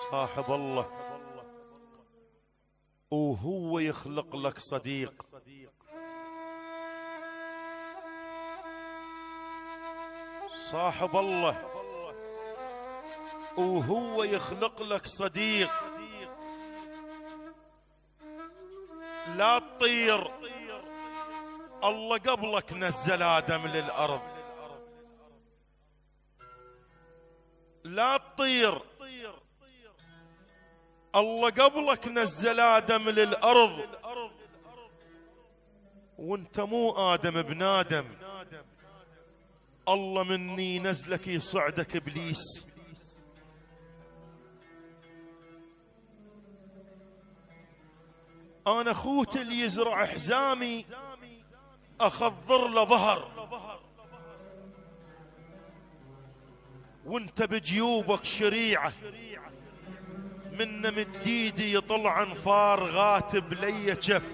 صاحب الله وهو يخلق لك صديق، صاحب الله وهو يخلق لك صديق. لا تطير، الله قبلك نزل آدم للأرض. لا تطير، الله قبلك نزل آدم للأرض، وانت مو آدم ابن آدم. الله مني نزلك يصعدك إبليس. أنا خوت اللي يزرع حزامي أخضر له ظهر، وانت بجيوبك شريعة من مديدي يطلع انفار غاتب لي جف.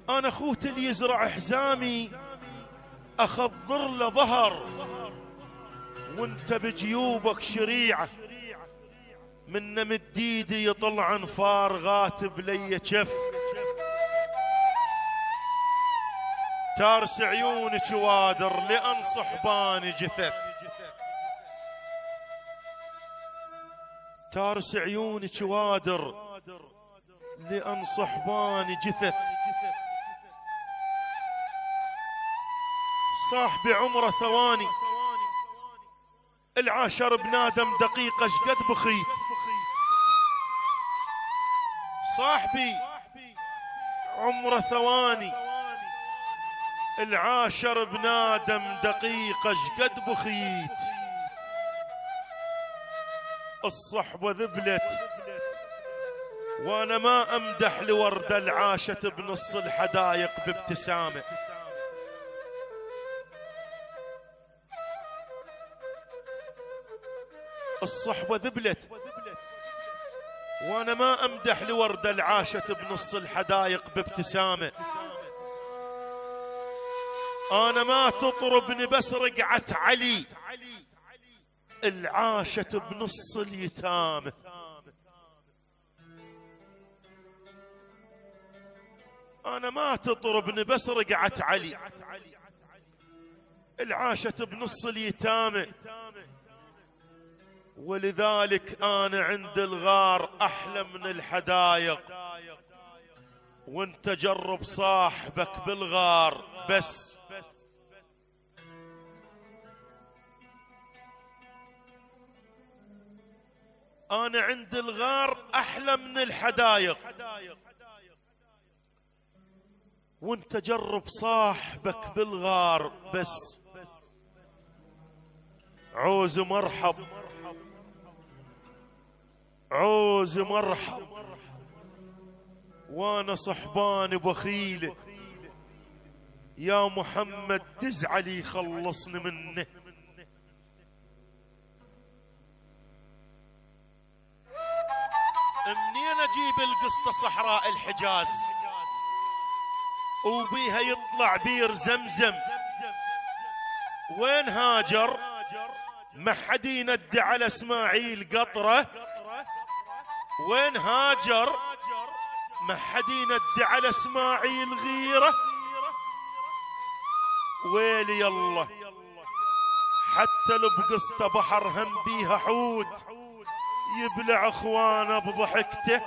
أنا خوت اللي يزرع حزامي أخضر له ظهر، وانت بجيوبك شريعة من مديدي يطلع انفار غاتب لي جف. تارس عيونك وادر لأن صحباني جثث، تارس عيونك وادر لأن صحباني جثث. صاحبي عمره ثواني، العاشر بنادم دقيقة شقد بخيت. صاحبي عمره ثواني، العاشر بنادم دقيقة شقد بخيت. الصحبة ذبلت وانا ما امدح لوردة العاشت بنص الحدايق بابتسامة. الصحبة ذبلت وانا ما امدح لوردة العاشت بنص الحدايق بابتسامة. انا ما تطربني بس رقعة علي العاشت بنص اليتامى. انا ما تطربني بس رقعة علي العاشت بنص اليتامى. ولذلك انا عند الغار احلى من الحدايق، وانت جرب صاحبك بالغار بس. انا عند الغار احلى من الحدايق، وانت جرب صاحبك بالغار بس. عوز مرحب، عوز مرحب، وانا صحباني بخيله. يا محمد تزعلي خلصني منه. منين اجيب القسطة صحراء الحجاز وبيها يطلع بير زمزم؟ وين هاجر؟ ما حد يندى على اسماعيل قطره. وين هاجر؟ ما حد يندى على اسماعيل غيره. ويلي يلا حتى لو بقسطة بحر هم بيها حوت يبلع اخوانه بضحكته.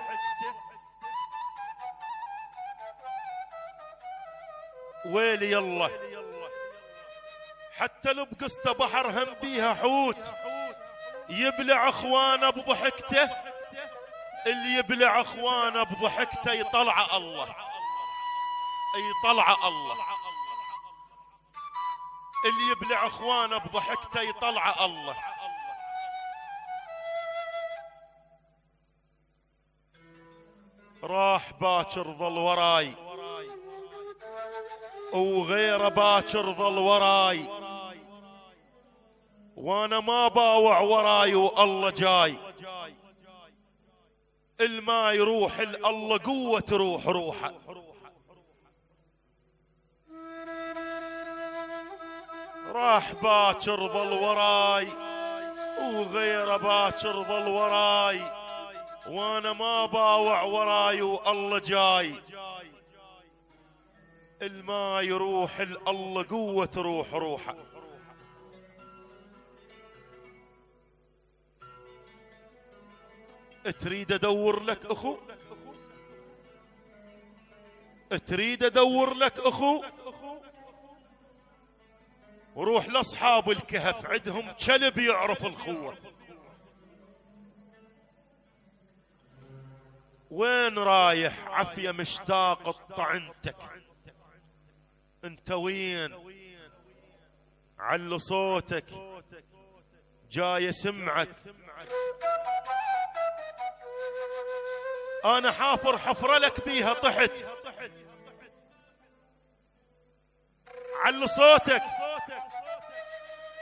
ويلي يلا حتى لو بقسطة بحر هم بيها حوت يبلع اخوانه بضحكته. اللي يبلع اخوانه بضحكته يطلع الله، يطلع الله. اللي يبلع اخوانه بضحكته يطلع الله. راح باكر ظل وراي وغيره باكر ظل وراي، وانا ما باوع وراي والله جاي. الما يروح الله قوة تروح روحه. راح باكر ظل وراي وغيره باكر ظل وراي، وانا ما باوع وراي والله جاي. الما يروح الله قوة تروح روحه. تريد ادور لك اخو، تريد ادور لك اخو، وروح لاصحاب الكهف عندهم كلب يعرف الخوة. وين رايح عافية مشتاق طعنتك، انت وين؟ عل صوتك جاي اسمعك. انا حافر حفرة لك بيها طحت، عل صوتك.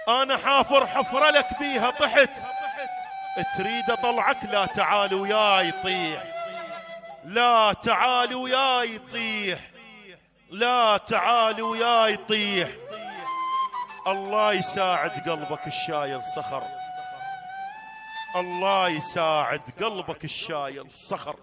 انا حافر حفرة لك بيها طحت، تريد اطلعك؟ لا تعال وياي طيح، لا تعال وياي طيح، لا تعال وياي طيح. الله يساعد قلبك الشايل صخر، الله يساعد قلبك الشايل صخر.